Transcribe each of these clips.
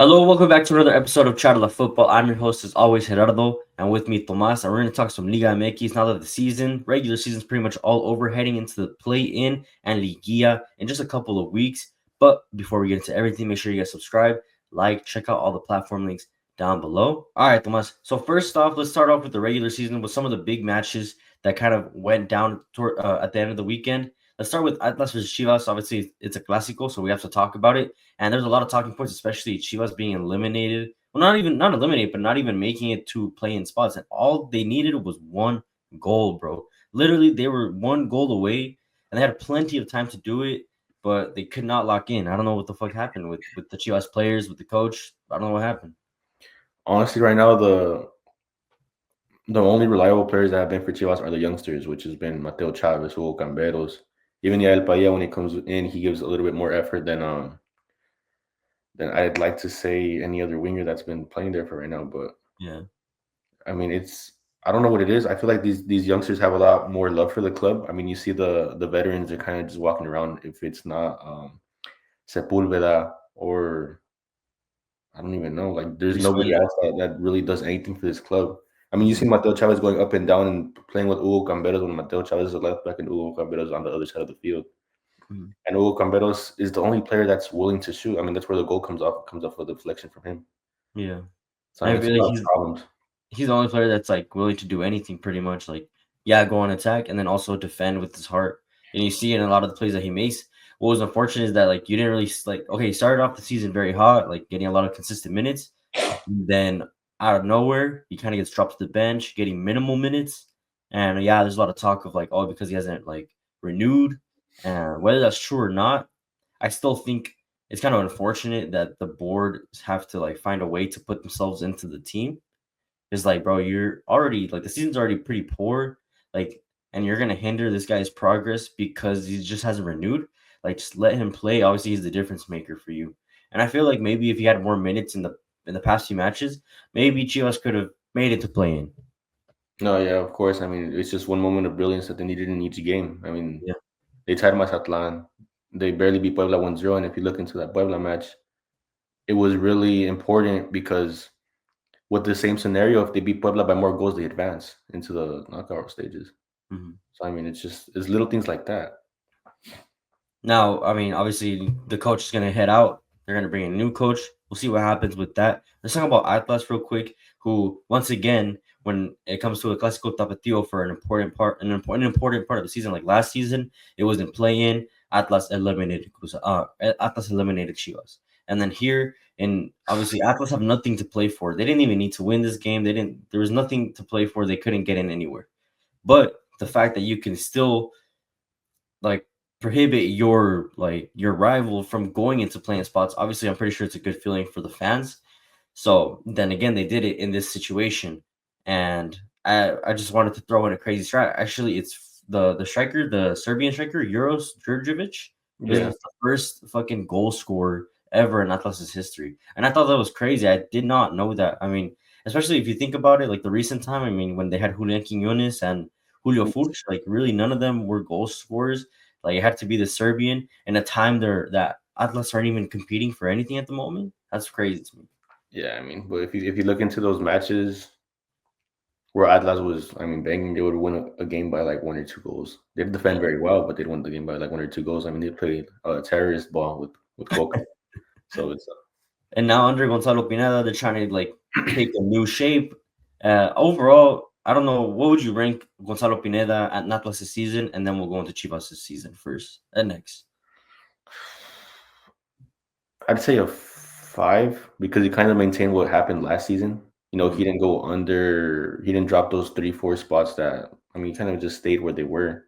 Hello, welcome back to another episode of Charla Football. I'm your host, as always, Gerardo, and with me, Tomas. And we're going to talk some Liga MX now that the regular season's pretty much all over, heading into the play-in and Liguilla in just a couple of weeks. But before we get into everything, make sure you guys subscribe, like, check out all the platform links down below. All right, Tomas. So first off, let's start off with the regular season with some of the big matches that kind of went down at the end of the weekend. Let's start with Atlas versus Chivas. Obviously, it's a clásico, so we have to talk about it. And there's a lot of talking points, especially Chivas being eliminated. Well, not eliminated, but not even making it to play-in spots. And all they needed was one goal, bro. Literally, they were one goal away, and they had plenty of time to do it, but they could not lock in. I don't know what the fuck happened with the Chivas players, with the coach. I don't know what happened. Honestly, right now the only reliable players that have been for Chivas are the youngsters, which has been Mateo Chavez, Hugo Camberos. Even Yael Paya, when he comes in, he gives a little bit more effort than I'd like to say any other winger that's been playing there for right now. But Yeah. I mean, I don't know what it is. I feel like these youngsters have a lot more love for the club. I mean, you see the veterans are kind of just walking around. If it's not Sepulveda or I don't even know. Like, there's nobody Brizuela. else that really does anything for this club. I mean, you see Mhm. Mateo Chavez going up and down and playing with Hugo Camberos when Mateo Chavez is a left back and Hugo Camberos on the other side of the field. Mhm. And Hugo Camberos is the only player that's willing to shoot. I mean, that's where the goal comes off of the deflection from him. Yeah. So I I mean, it's feel a like lot of problems. he's the only player that's like willing to do anything pretty much. Like, yeah, go on attack and then also defend with his heart. And you see in a lot of the plays that he makes. What was unfortunate is that like you didn't really like okay, he started off the season very hot, like getting a lot of consistent minutes. Then out of nowhere, he kind of gets dropped to the bench, getting minimal minutes. And yeah, there's a lot of talk of like, oh, because he hasn't like renewed. And whether that's true or not, I still think it's kind of unfortunate that the board have to like find a way to put themselves into the team. It's like, bro, you're already like the season's already pretty poor, like, and you're gonna hinder this guy's progress because he just hasn't renewed. Like, just let him play. Obviously, he's the difference maker for you. And I feel like maybe if he had more minutes in the past few matches, maybe Chivas could have made it to play in. No, yeah, of course. I mean, it's just one moment of brilliance that they needed in each game. I mean, Yeah, they tied Mazatlan. They barely beat Puebla 1-0. And if you look into that Puebla match, it was really important because with the same scenario, if they beat Puebla by more goals, they advance into the knockout stages. mhm. So I mean, it's little things like that. Now, I mean, obviously, the coach is going to head out. They're going to bring in a new coach. We'll see what happens with that. Let's talk about Atlas real quick, who, once again, when it comes to a Clásico Tapatio for an important part of the season, like last season, it was in play-in. Atlas eliminated Cruz. Atlas eliminated Chivas, and then here, and obviously, Atlas have nothing to play for. They didn't even need to win this game. They didn't. There was nothing to play for. They couldn't get in anywhere. But the fact that you can still like prohibit your rival from going into playing spots. Obviously, I'm pretty sure it's a good feeling for the fans. So then again, they did it in this situation, and I just wanted to throw in a crazy strat. Actually, it's the striker, the Serbian striker, Euros Djurdjevic. He was Yeah, the first fucking goal scorer ever in Atlas's history, and I thought that was crazy. I did not know that. I mean, especially if you think about it, like the recent time. I mean, when they had Julian Quinones and Julio Furch, like really none of them were goal scorers. Like it had to be the Serbian in a time that Atlas aren't even competing for anything at the moment. That's crazy to me. yeah. I mean, but if you look into those matches where Atlas was, I mean, banging, they would win a game by like 1 or 2 goals. They defend very well, but they'd win the game by like 1 or 2 goals. I mean, they played terrorist ball with Coca. So it's And now under Gonzalo Pineda, they're trying to like take a new shape. Overall, I don't know what would you rank Gonzalo Pineda at Atlas this season, and then we'll go into Chivas this season first and next. I'd say a 5 because he kind of maintained what happened last season. You know, Mhm. he didn't go under, he didn't drop those 3, 4 spots that, I mean, he kind of just stayed where they were,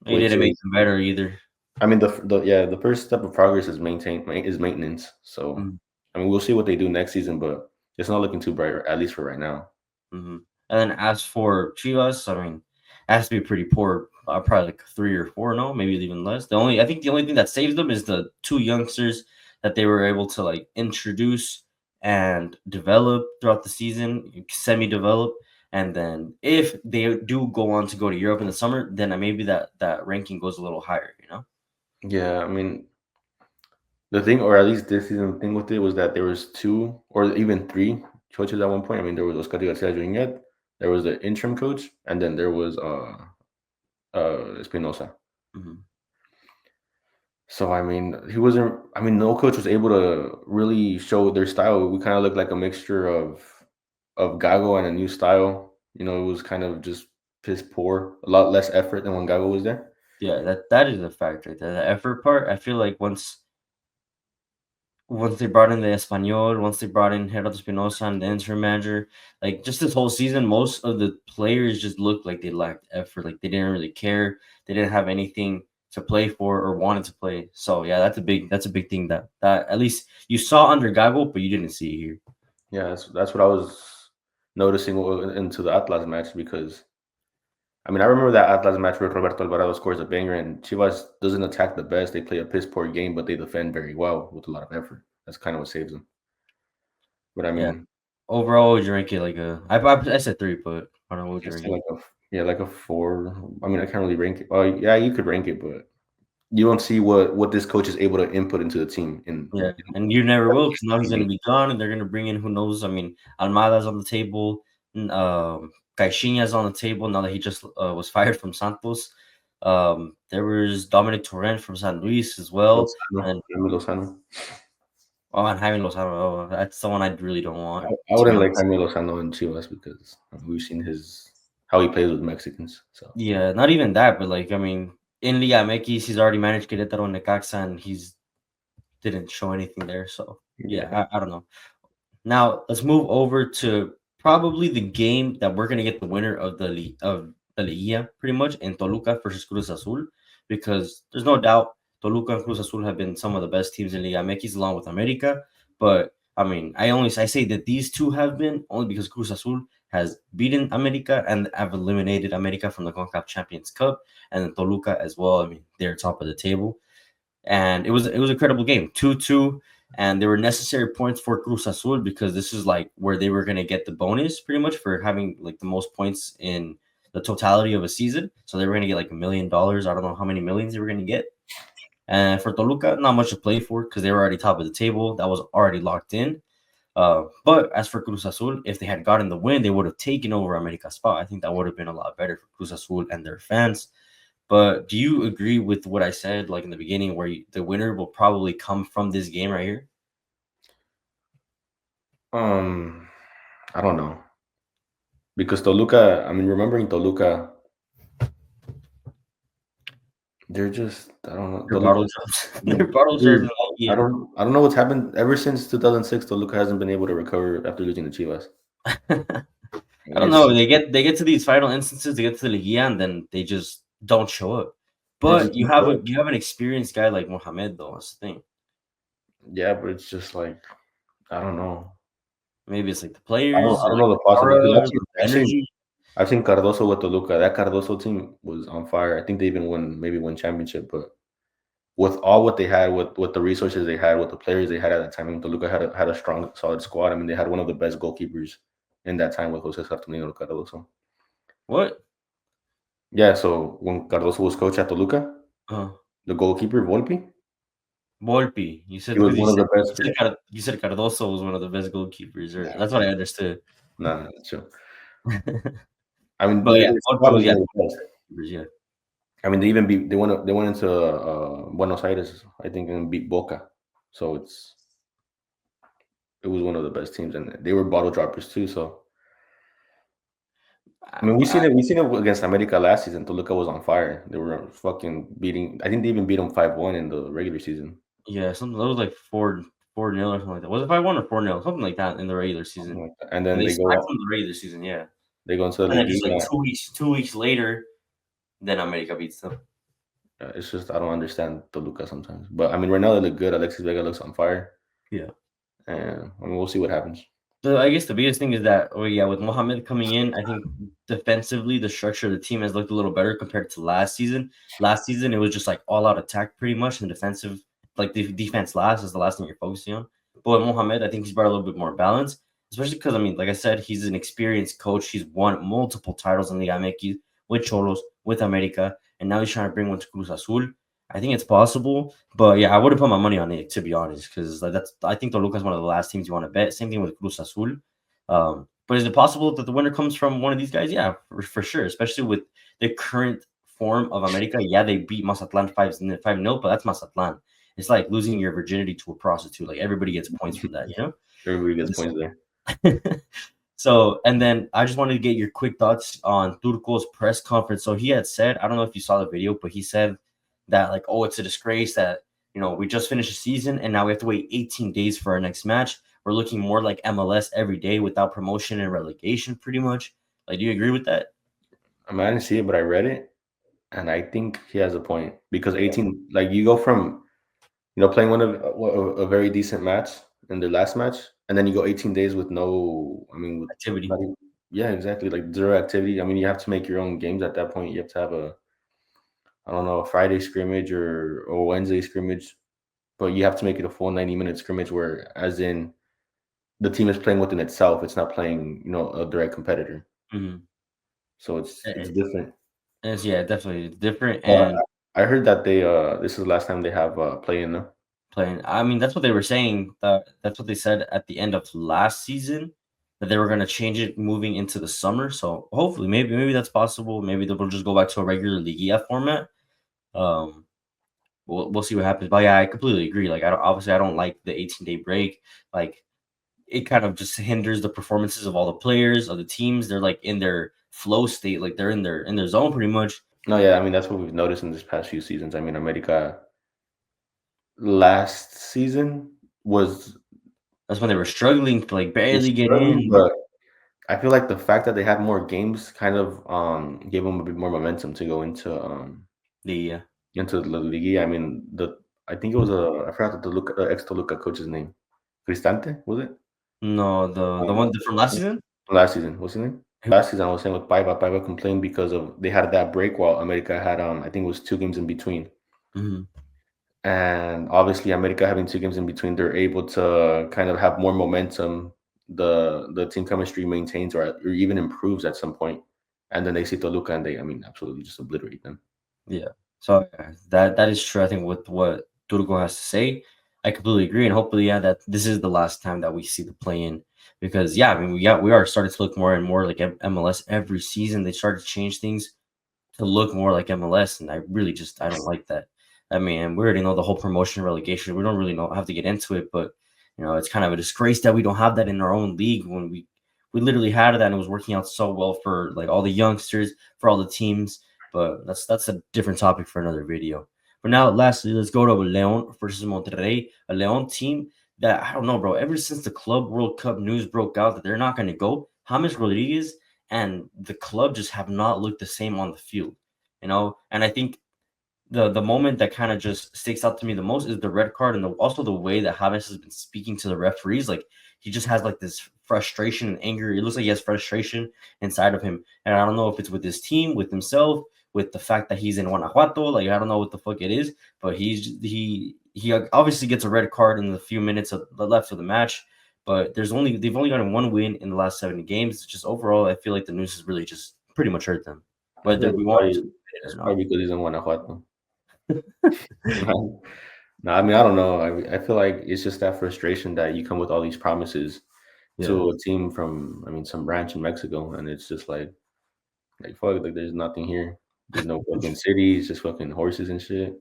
He which didn't make is, them better either. I mean, the first step of progress is maintenance. So, Mhm. I mean, we'll see what they do next season, but it's not looking too bright, at least for right now. Mhm. And then as for Chivas, I mean, it has to be pretty poor. Probably like 3 or 4, no, maybe even less. I think the only thing that saves them is the two youngsters that they were able to like introduce and develop throughout the season, semi-develop. And then if they do go on to go to Europe in the summer, then maybe that ranking goes a little higher. Yeah, I mean, the thing, or at least this season thing with it was that there was two or even three coaches at one point. I mean, there was Oscar Garcia Jr., there was the interim coach, and then there was Espinosa. Mhm. So I mean, he wasn't. I mean, no coach was able to really show their style. We kind of looked like a mixture of Gago and a new style. You know, it was kind of just piss poor, a lot less effort than when Gago was there. Yeah, that is a fact right there. The effort part, I feel like once they brought in the Espanol, once they brought in Gerardo Espinosa and the interim manager, like just this whole season, most of the players just looked like they lacked effort. Like they didn't really care. They didn't have anything to play for or wanted to play. So yeah, that's a big thing that at least you saw under Gago, but you didn't see here. Yeah, that's what I was noticing into the Atlas match because I mean I remember that Atlas match where Roberto Alvarado scores a banger and Chivas doesn't attack the best. They play a piss poor game, but they defend very well with a lot of effort. That's kind of what saves them. But I Yeah. mean, Overall, would you rank it like I said three, but I don't know what you it's rank still it. like a yeah, like a 4. I mean, I can't really rank it. Oh, yeah, you could rank it, but you don't see what this coach is able to input into the team Yeah, and you never will because now he's 7 gonna games. be gone, and they're gonna bring in who knows. I mean, Almada's on the table, Caixinha's on the table now that he just was fired from Santos. There was Dominic Torrent from San Luis as well, Lozano, and Jaime Lozano. and Jaime Lozano. Oh, that's someone I really don't want, I to be wouldn't like honest. Jaime Lozano in Chivas because we've seen his how he plays with Mexicans. So Yeah, not even that, but like I mean, in Liga MX, he's already managed Querétaro and Necaxa, and he's didn't show anything there. So yeah, yeah, I don't know. Now let's move over to probably the game that we're gonna get the winner of the Liguilla, pretty much, in Toluca versus Cruz Azul, because there's no doubt Toluca and Cruz Azul have been some of the best teams in Liga MX along with America. But I mean, I say that these two have been only because Cruz Azul has beaten America and have eliminated America from the CONCACAF Champions Cup, and then Toluca as well. I mean, they're top of the table and it was a credible game, 2-2, and there were necessary points for Cruz Azul because this is like where they were gonna get the bonus pretty much for having like the most points in the totality of a season. So they were gonna get like $1 million. I don't know how many millions they were gonna get. And for Toluca, not much to play for because they were already top of the table. That was already locked in. But as for Cruz Azul, if they had gotten the win, they would have taken over America's spot. I think that would have been a lot better for Cruz Azul and their fans. But do you agree with what I said, like in the beginning, where the winner will probably come from this game right here? um, I don't know because Toluca. I mean, remembering Toluca, they're just I don't know. Their bottle Toluca, jobs, their bottle shares in dude, the I year. don't I don't know what's happened ever since 2006. Toluca hasn't been able to recover after losing to Chivas. I don't know. They get to these final instances, they get to the Liguilla, and then they just don't show up. They just But you have an experienced guy like Mohamed, though. That's the thing. yeah, but it's just like I don't know. Maybe it's like the I players, or don't like know the the possible aura, because or the energy. I've seen Cardoso with Toluca. That Cardoso team was on fire. I think they even won championship. But with all what they had, with the resources they had, with the players they had at that time, I mean, Toluca had a strong, solid squad. I mean, they had one of the best goalkeepers in that time with Jose Saturnino Cardoso. What? Yeah, so when Cardoso was coach at Toluca, Uh, the goalkeeper Volpi, Volpi. You said he was because one of the best. you said Cardoso was one of the best goalkeepers, or that's what I understood. Nah, chill. I mean, But yeah, the Volpi squad was was yeah, one of the best. yeah. I mean, they went into Buenos Aires, I think, and beat Boca. So it was one of the best teams, and they were bottle droppers too. So I mean, I, we seen it against America last season. Toluca was on fire. They were fucking beating. I think they even beat them 5-1 in the regular season. yeah, something that was like 4-0 or something like that. Was it 5-1 or 4-0? Something like that in the regular season. Something like that. And And then they smacked them in the regular season, yeah. they go into the And then just like Liguilla. 2 weeks later, then America beats them. It's just I don't understand Toluca sometimes. But I mean, right now they look good. Alexis Vega looks on fire, Yeah. and I mean, we'll see what happens. So I guess the biggest thing is that, oh yeah, with Mohamed coming in, I think defensively the structure of the team has looked a little better compared to last season. Last season it was just like all out attack pretty much, and defensive, like the defense last is the last thing you're focusing on. But with Mohamed, I think he's brought a little bit more balance, especially because I mean, like I said, he's an experienced coach. He's won multiple titles in the MX with Cholos, with America, and now he's trying to bring one to Cruz Azul. I think it's possible, but yeah, I wouldn't put my money on it to be honest, because like that's I think Toluca is one of the last teams you want to bet. Same thing with Cruz Azul. But is it possible that the winner comes from one of these guys? Yeah, for sure. Especially with the current form of America. Yeah, they beat Mazatlan 5-0, but that's Mazatlan. It's like losing your virginity to a prostitute. Like everybody gets points for that, you know? Everybody gets points there. So, and then I just wanted to get your quick thoughts on Turco's press conference. So he had said, I don't know if you saw the video, but he said that like, oh, it's a disgrace that we just finished the season and now we have to wait 18 days for our next match. We're looking more like MLS every day without promotion and relegation, pretty much. Like, do you agree with that? I mean, I didn't see it, but I read it, and I think he has a point because 18, like you go from playing one of a very decent match in the last match, and then you go 18 days with no, I mean, with Activity. not even, yeah, exactly, like zero activity. I mean, you have to make your own games at that point. You have to have I don't know, a Friday scrimmage or Wednesday scrimmage, but you have to make it a full 90-minute scrimmage where, as in, the team is playing within itself. It's not playing, a direct competitor. Mm-hmm. So it's different. It's, yeah, definitely different. But And I heard that this is the last time they have playing them. playing. I mean, that's what they were saying. That's what they said at the end of last season that they were going to change it moving into the summer. So hopefully, maybe that's possible. Maybe they'll just go back to a regular Liguilla format. Um, we'll see what happens. But yeah, I completely agree. Like, I don't like the 18-day break. Like, it kind of just hinders the performances of all the players of the teams. They're like in their flow state, like they're in their zone pretty much. No, yeah, I mean that's what we've noticed in this past few seasons. I mean, America last season was That's when they were struggling to like barely get struggling, in. but I feel like the fact that they had more games kind of gave them a bit more momentum to go The into the Liguilla. I mean, I think it was I forgot the Toluca, ex Toluca coach's name. Cristante, was it? No, the one from last season. Last season, what's his name? Last season, I was saying with Paiva. Paiva complained because of they had that break while America had I think it was 2 games in between. Mm-hmm. And obviously, America having 2 games in between, they're able to kind of have more momentum. The team chemistry maintains or even improves at some point. And then they see Toluca and they, I mean, absolutely just obliterate them. Yeah. So that is true. I think with what Turco has to say, I completely agree. And hopefully, yeah, that this is the last time that we see the play in because yeah, I mean we are starting to look more and more like MLS every season. They start to change things to look more like MLS, and I don't like that. I mean, we already know the whole promotion relegation. We don't really know have to get into it, but it's kind of a disgrace that we don't have that in our own league when we literally had that and it was working out so well for like all the youngsters, for all the teams. But that's a different topic for another video. But now, lastly, let's go to Leon versus Monterrey, a Leon team that I don't know, bro. Ever since the Club World Cup news broke out that they're not going to go, James Rodriguez and the club just have not looked the same on the field, And I think the moment that kind of just sticks out to me the most is the red card and also the way that James has been speaking to the referees. Like he just has like this frustration and anger. It looks like he has frustration inside of him, and I don't know if it's with his team, with himself, with the fact that he's in Guanajuato. Like I don't know what the fuck it is, but he obviously gets a red card in the few minutes of the left of the match. But they've only gotten one win in the last 70 games. Just overall, I feel like the news has really just pretty much hurt them, I feel whether like we want to admit it it's or not. probably because he's in Guanajuato. No, I mean, I don't know. I feel like it's just that frustration that you come with all these promises Yeah. to a team from, I mean, some ranch in Mexico, and it's just like fuck, like there's nothing here. There's no fucking cities, just fucking horses and shit.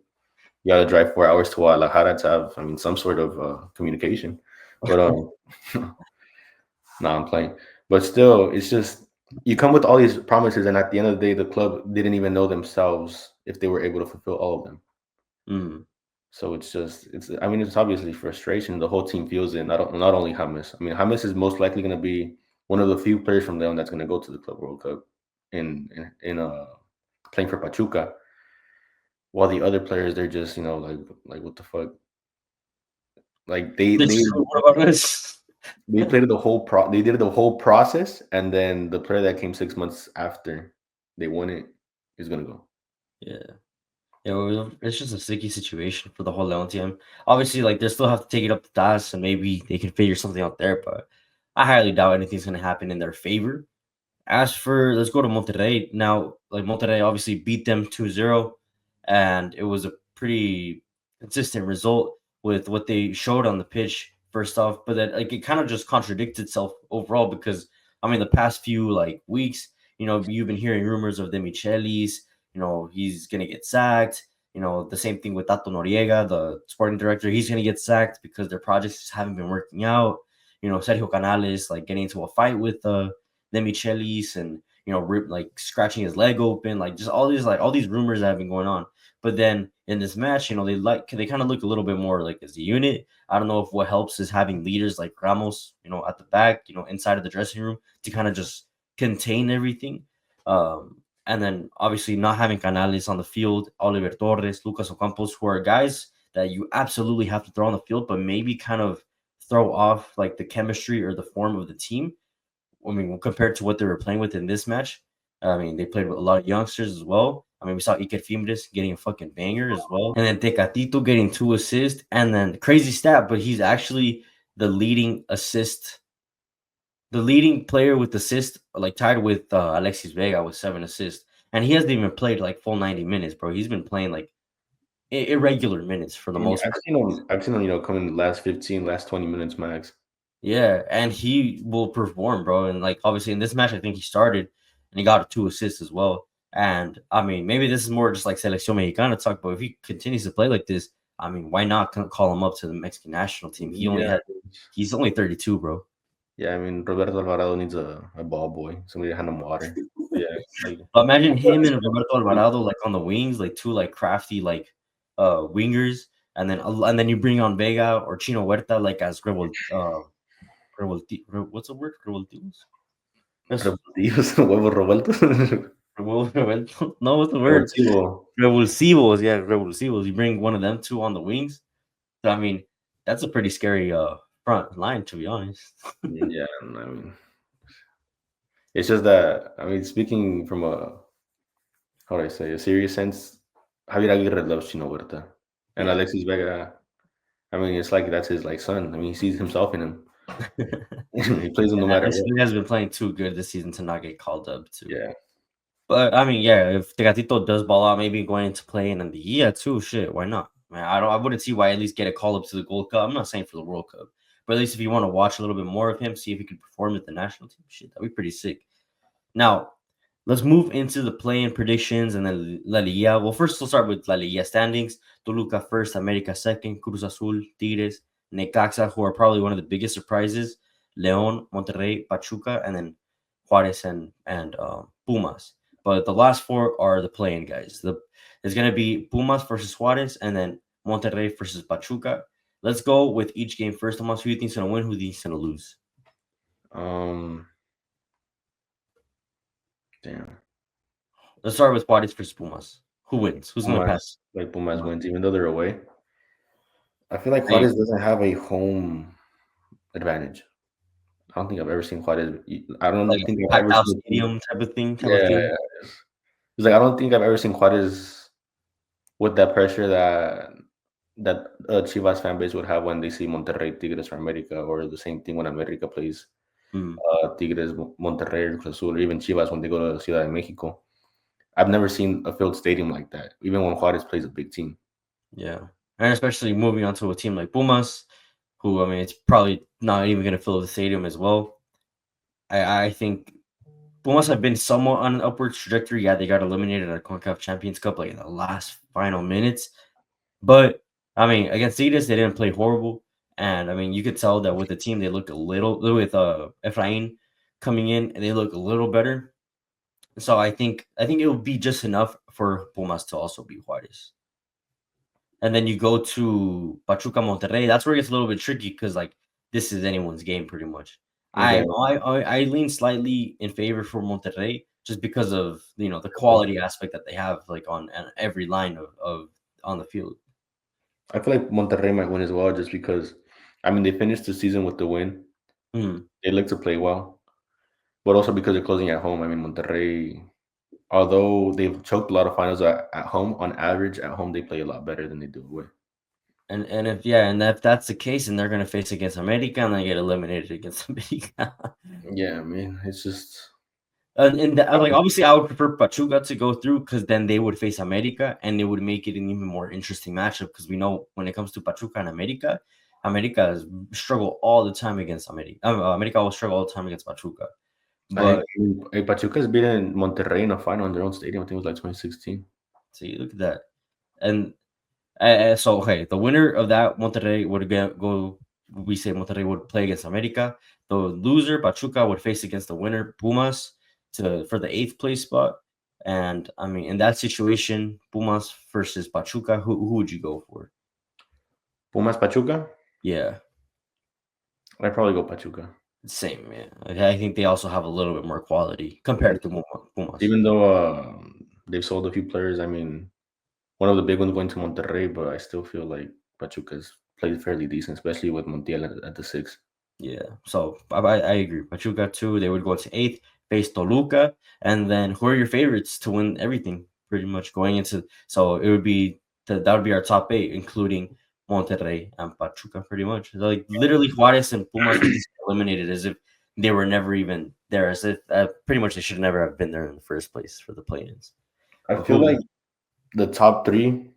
You gotta drive 4 hours to Guadalajara to have, I mean, some sort of communication. But no, I'm playing. But still, it's just you come with all these promises, and at the end of the day, the club didn't even know themselves if they were able to fulfill all of them. Mm. So it's just, I mean, it's obviously frustration. The whole team feels it. Not only James. I mean, James is most likely going to be one of the few players from them that's going to go to the Club World Cup in playing for Pachuca. While the other players, they're just like what the fuck? Like This is what about us? they played they did the whole process, and then the player that came 6 months after they won it is gonna go. Yeah. Yeah, it's just a sticky situation for the whole Leon team. Obviously, like they still have to take it up to DAS and maybe they can figure something out there, but I highly doubt anything's gonna happen in their favor. As for let's go to Monterrey now. Like Monterrey obviously beat them 2-0, and it was a pretty consistent result with what they showed on the pitch first off, but then like it kind of just contradicts itself overall because I mean the past few like weeks, you've been hearing rumors of the Michelis, he's gonna get sacked. The same thing with Tato Noriega, the sporting director, he's gonna get sacked because their projects just haven't been working out. Sergio Canales like getting into a fight with the Michelis and like scratching his leg open, like just all these rumors that have been going on. But then in this match, they kind of look a little bit more like as a unit. I don't know if what helps is having leaders like Ramos, at the back, inside of the dressing room to kind of just contain everything. And then obviously not having Canales on the field, Oliver Torres, Lucas Ocampos, who are guys that you absolutely have to throw on the field, but maybe kind of throw off like the chemistry or the form of the team. I mean, compared to what they were playing with in this match, I mean, they played with a lot of youngsters as well. I mean, we saw Iker Fimbres getting a fucking banger as well. And then Tecatito getting 2 assists. And then crazy stat, but he's actually the leading player with assists, like tied with Alexis Vega with 7 assists. And he hasn't even played like full 90 minutes, bro. He's been playing like irregular minutes for the most part. I've seen him, come in the last 15, last 20 minutes max. Yeah, and he will perform, bro. And like obviously in this match, I think he started and he got 2 assists as well. And I mean, maybe this is more just like Selección Mexicana talk, but if he continues to play like this, I mean, why not call him up to the Mexican national team? He's only 32, bro. Yeah, I mean, Roberto Alvarado needs a ball boy, somebody to hand him water. Yeah, like, But imagine him and Roberto Alvarado like on the wings, like two like crafty like wingers, and then you bring on Vega or Chino Huerta like as what's the word? Revoltivos? revoltivos, huevos revueltos. No, what's the word? Revoltivo. Revulsivos, yeah, revulsivos. You bring one of them two on the wings. So, I mean, that's a pretty scary front line, to be honest. Yeah, I mean, it's just that I mean, speaking from how do I say a serious sense, Javier Aguirre loves Chino Huerta, and Yeah. Alexis Vega. I mean, it's like that's his like son. I mean, he sees himself in him. He plays him no matter what. He has been playing too good this season to not get called up too. Yeah. But I mean, yeah, if Tegatito does ball out, maybe going into play in the Liguilla too, shit, why not? Man, I wouldn't see why at least get a call up to the Gold Cup. I'm not saying for the World Cup, but at least if you want to watch a little bit more of him, see if he could perform at the national team, shit, that'd be pretty sick. Now, let's move into the play-in predictions and then La Liga. Well, first we'll start with La Liga standings. Toluca first, America second, Cruz Azul, Tigres, Necaxa, who are probably one of the biggest surprises, León, Monterrey, Pachuca, and then Juarez and Pumas. But the last 4 are the play-in guys. It's going to be Pumas versus Juarez and then Monterrey versus Pachuca. Let's go with each game first. Tomas, who do you think's going to win? Who do you think's going to lose? Damn. Let's start with Juarez versus Pumas. Who wins? Who's going to pass? Like Pumas wins, even though they're away. I feel like Juarez doesn't have a home advantage. I don't think I've ever seen Juarez. I don't like think I've ever seen stadium type of thing. Yeah. It's like I don't think I've ever seen Juarez with that pressure that Chivas fan base would have when they see Monterrey, Tigres, or America, or the same thing when America plays Tigres, Monterrey, Cruz Azul, or even Chivas when they go to Ciudad de Mexico. I've never seen a filled stadium like that, even when Juarez plays a big team. Yeah, and especially moving on to a team like Pumas, who I mean, it's probably not even going to fill the stadium as well. I think Pumas have been somewhat on an upward trajectory. Yeah, they got eliminated at a CONCACAF Champions Cup like in the last final minutes, but I mean, against Tigres, they didn't play horrible, and I mean, you could tell that with the team, they look a little with Efrain coming in, and they look a little better. So I think it will be just enough for Pumas to also beat Juarez. And then you go to Pachuca Monterrey. That's where it gets a little bit tricky because like this is anyone's game pretty much. Okay. I lean slightly in favor for Monterrey just because of the quality aspect that they have like on every line of on the field. I feel like Monterrey might win as well just because I mean they finished the season with the win. They look to play well. But also because they're closing at home. I mean, Monterrey, although they've choked a lot of finals at home, on average, at home they play a lot better than they do away. And if that's the case, and they're going to face against America, and they get eliminated against America. Yeah, I mean, it's just And like obviously, I would prefer Pachuca to go through because then they would face America, and it would make it an even more interesting matchup. Because we know when it comes to Pachuca and America, America has struggle all the time against America. America will struggle all the time against Pachuca. But Pachuca's beaten Monterrey in a final in their own stadium. I think it was like 2016. see, look at that. And so okay, the winner of that Monterrey would go. We say Monterrey would play against America. The loser Pachuca would face against the winner Pumas for the 8th place spot. And I mean, in that situation, Pumas versus Pachuca, who would you go for? Pumas Pachuca? Yeah, I'd probably go Pachuca. same, man. I think they also have a little bit more quality compared to Pumas. Even though they've sold a few players, I mean, one of the big ones going to Monterrey, but I still feel like Pachuca's played fairly decent, especially with Montiel at the 6. Yeah, so I agree. Pachuca too. They would go to 8th, face Toluca, and then who are your favorites to win everything? Pretty much going into so it would be that would be our top 8, including Monterrey and Pachuca. Pretty much like literally Juarez and Pumas would just get eliminated as if they were never even there. As if pretty much they should never have been there in the first place for the play-ins. I feel like the top 3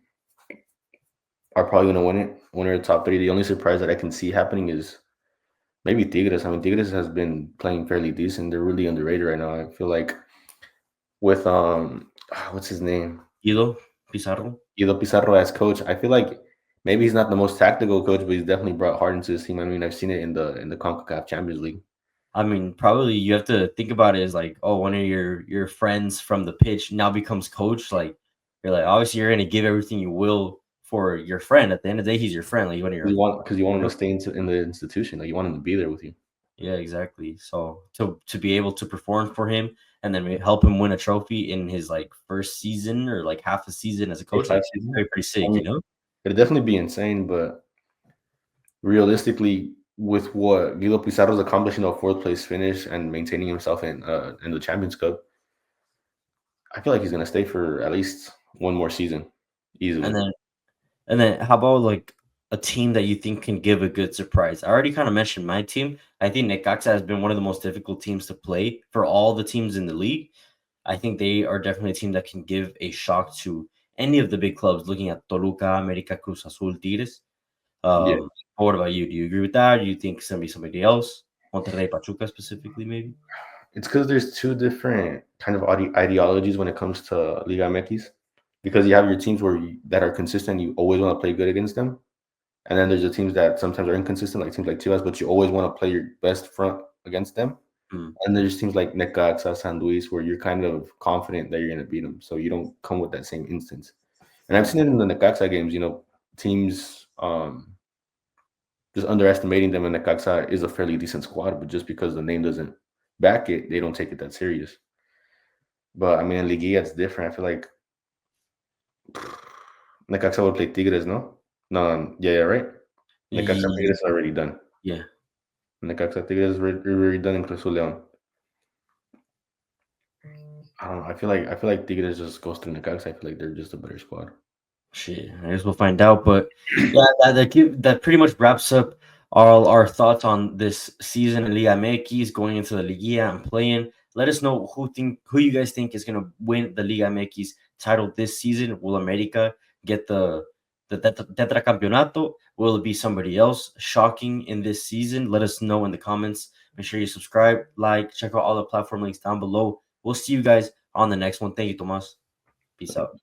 are probably going to win it. Winner of the top 3. The only surprise that I can see happening is maybe Tigres. I mean, Tigres has been playing fairly decent. They're really underrated right now. I feel like with what's his name? Guido Pizarro. Guido Pizarro as coach. I feel like maybe he's not the most tactical coach, but he's definitely brought heart into his team. I mean, I've seen it in the CONCACAF Champions League. I mean, probably you have to think about it as like, oh, one of your friends from the pitch now becomes coach. Like you're like, obviously you're gonna give everything you will for your friend. At the end of the day, he's your friend. Like You want him to stay in the institution. Like you want him to be there with you. Yeah, exactly. So to be able to perform for him and then help him win a trophy in his like first season or like half a season as a coach, like it's pretty sick, you know? It'd definitely be insane, but realistically, with what Guido Pizarro's accomplishing a 4th place finish and maintaining himself in the Champions Cup, I feel like he's gonna stay for at least one more season, easily. And then how about like a team that you think can give a good surprise? I already kind of mentioned my team. I think Necaxa has been one of the most difficult teams to play for all the teams in the league. I think they are definitely a team that can give a shock to any of the big clubs. Looking at Toluca, America, Cruz, Azul, Tigres. Yeah. What about you? Do you agree with that? Do you think it's gonna be somebody else? Monterrey, Pachuca specifically, maybe? It's because there's 2 different kind of ideologies when it comes to Liga MX. Because you have your teams that are consistent, you always want to play good against them. And then there's the teams that sometimes are inconsistent, like teams like Chivas, but you always want to play your best front against them. And there's teams like Necaxa, San Luis, where you're kind of confident that you're going to beat them. So you don't come with that same instance. And I've seen it in the Necaxa games, teams just underestimating them. And Necaxa is a fairly decent squad, but just because the name doesn't back it, they don't take it that serious. But I mean, in Liguilla, it's different. I feel like Necaxa would play Tigres, no? No, yeah, right? Necaxa Tigres already done. Yeah. Necaxa Tigres already done in Cruz León. I don't know. I feel like Tigres just goes through Necaxa. I feel like they're just a better squad. Shit, I guess we'll find out. But yeah, that pretty much wraps up all our thoughts on this season in Liga MX going into the Liguilla and playing. Let us know who you guys think is gonna win the Liga MX title this season. Will America get the tetracampeonato? Will it be somebody else shocking in this season? Let us know in the comments. Make sure you subscribe, like, check out all the platform links down below. We'll see you guys on the next one. Thank you, Tomas. Peace out.